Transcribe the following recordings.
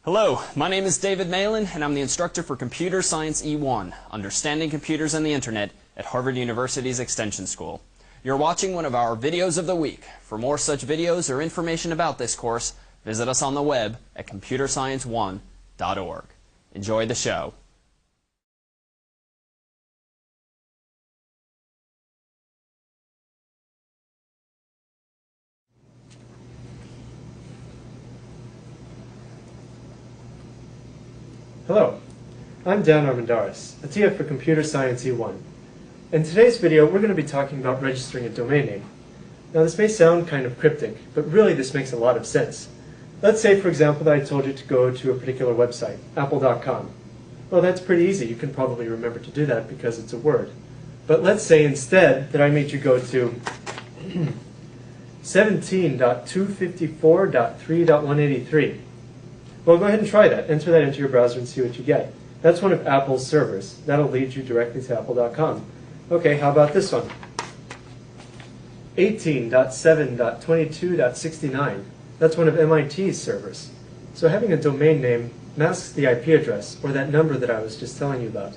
Hello, my name is David Malin, and I'm the instructor for Computer Science E1, Understanding Computers and the Internet at Harvard University's Extension School. You're watching one of our videos of the week. For more such videos or information about this course, visit us on the web at computerscience1.org. Enjoy the show. Hello, I'm Dan Armendariz, a TF for Computer Science E1. In today's video, we're going to be talking about registering a domain name. Now this may sound kind of cryptic, but really this makes a lot of sense. Let's say, for example, that I told you to go to a particular website, apple.com. Well, that's pretty easy. You can probably remember to do that because it's a word. But let's say instead that I made you go to 17.254.3.183. Well, go ahead and try that. Enter that into your browser and see what you get. That's one of Apple's servers. That'll lead you directly to apple.com. Okay, how about this one? 18.7.22.69. That's one of MIT's servers. So having a domain name masks the IP address, or that number that I was just telling you about.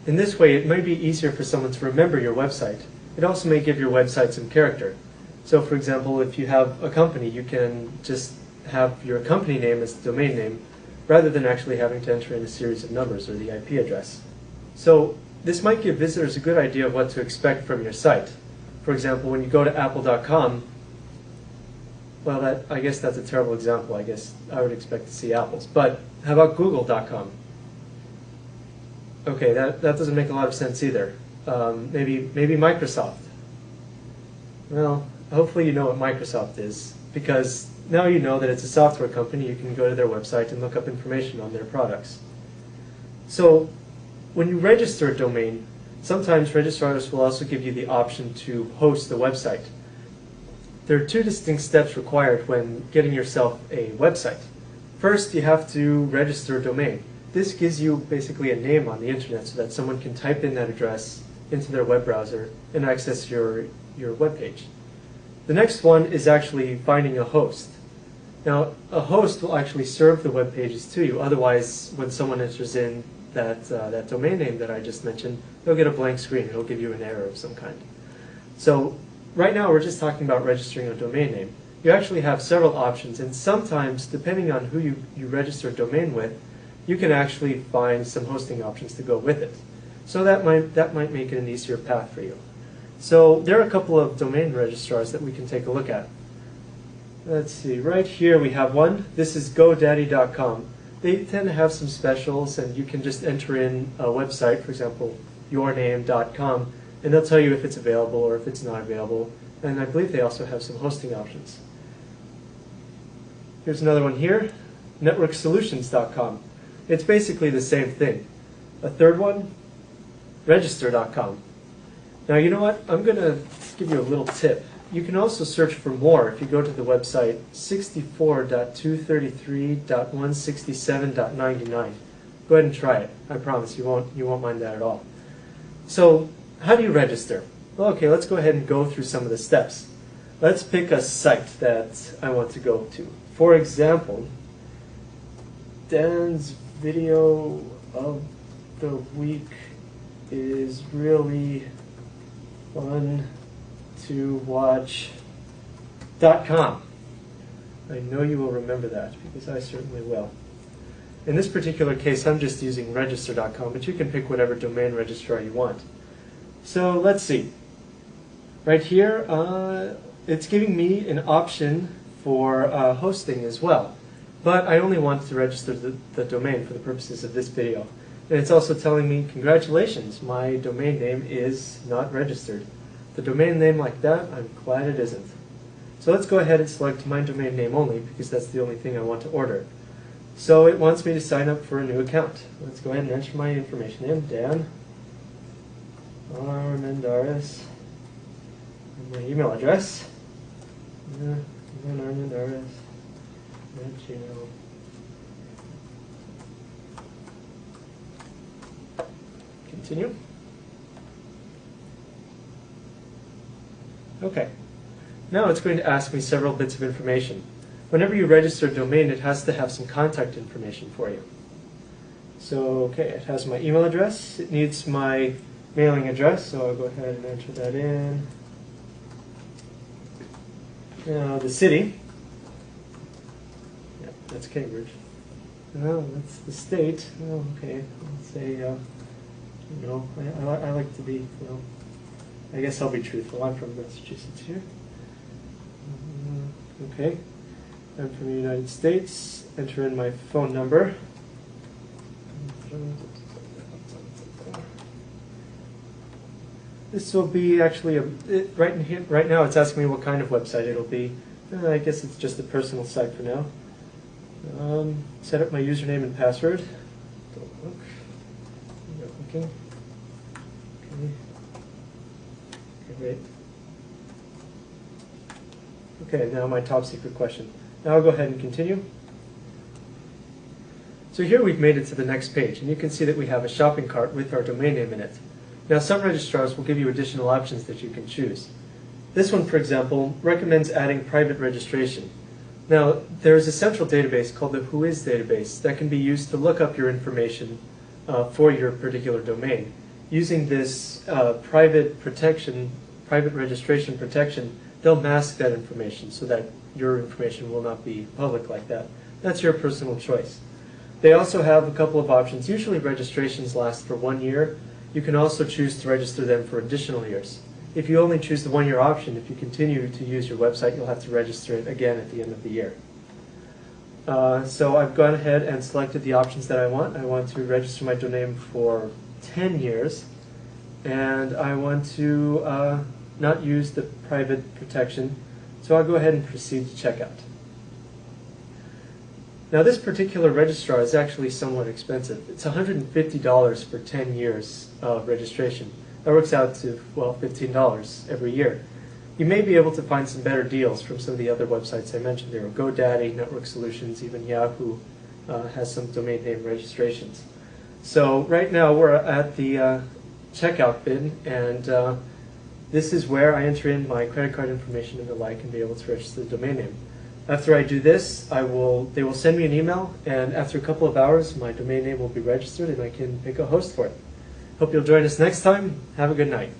In this way, it might be easier for someone to remember your website. It also may give your website some character. So for example, if you have a company, you can just have your company name as the domain name rather than actually having to enter in a series of numbers or the IP address. So this might give visitors a good idea of what to expect from your site. For example, when you go to apple.com, well, I guess that's a terrible example. I guess I would expect to see apples. But how about google.com? Okay, that doesn't make a lot of sense either. Maybe Microsoft. Well, hopefully you know what Microsoft is, because now you know that it's a software company. You can go to their website and look up information on their products. So when you register a domain, sometimes registrars will also give you the option to host the website. There are two distinct steps required when getting yourself a website. First, you have to register a domain. This gives you basically a name on the internet so that someone can type in that address into their web browser and access your web page. The next one is actually finding a host. Now, a host will actually serve the web pages to you. Otherwise, when someone enters in that domain name that I just mentioned, they'll get a blank screen. It'll give you an error of some kind. So right now, we're just talking about registering a domain name. You actually have several options, and sometimes, depending on who you register a domain with, you can actually find some hosting options to go with it. So that might make it an easier path for you. So there are a couple of domain registrars that we can take a look at. Let's see, right here we have one. This is GoDaddy.com. They tend to have some specials, and you can just enter in a website, for example, yourname.com, and they'll tell you if it's available or if it's not available. And I believe they also have some hosting options. Here's another one here, networksolutions.com. It's basically the same thing. A third one, register.com. Now, you know what? I'm going to give you a little tip. You can also search for more if you go to the website 64.233.167.99. Go ahead and try it. I promise you won't mind that at all. So, how do you register? Well, okay, let's go ahead and go through some of the steps. Let's pick a site that I want to go to. For example, Dan's video of the week is really fun to watch.com. I know you will remember that because I certainly will. In this particular case, I'm just using register.com, but you can pick whatever domain registrar you want. So let's see. Right here, it's giving me an option for hosting as well. But I only want to register the domain for the purposes of this video. And it's also telling me, congratulations, my domain name is not registered. The domain name like that, I'm glad it isn't. So let's go ahead and select my domain name only, because that's the only thing I want to order. So it wants me to sign up for a new account. Let's go ahead and enter my information in, Dan Armendariz, and my email address, Dan Armendariz @gmail. Continue. Okay. Now it's going to ask me several bits of information. whenever you register a domain, it has to have some contact information for you. So, okay, it has my email address. It needs my mailing address, so I'll go ahead and enter that in. Now, the city. Yep, that's Cambridge. No, that's the state. Oh, okay. Let's say, I like to be, I guess I'll be truthful. I'm from Massachusetts here. Okay. I'm from the United States. Enter in my phone number. This will be actually right now. It's asking me what kind of website it'll be. I guess it's just a personal site for now. Set up my username and password. Don't look. Not looking. Okay. Okay, great. Okay, now my top secret question. Now I'll go ahead and continue. So here we've made it to the next page, and you can see that we have a shopping cart with our domain name in it. Now some registrars will give you additional options that you can choose. This one, for example, recommends adding private registration. Now there is a central database called the Whois database that can be used to look up your information for your particular domain. Using this private registration protection, they'll mask that information so that your information will not be public like that. That's your personal choice. They also have a couple of options. Usually registrations last for 1 year. You can also choose to register them for additional years. If you only choose the 1-year option, if you continue to use your website, you'll have to register it again at the end of the year. So I've gone ahead and selected the options that I want. I want to register my domain for 10 years, and I want to not use the private protection, so I'll go ahead and proceed to checkout. Now this particular registrar is actually somewhat expensive. It's $150 for 10 years of registration. That works out to, well, $15 every year. You may be able to find some better deals from some of the other websites I mentioned there. GoDaddy, Network Solutions, even Yahoo has some domain name registrations. So right now we're at the checkout bin, and this is where I enter in my credit card information and the like and be able to register the domain name. After I do this, they will send me an email, and after a couple of hours, my domain name will be registered and I can pick a host for it. Hope you'll join us next time. Have a good night.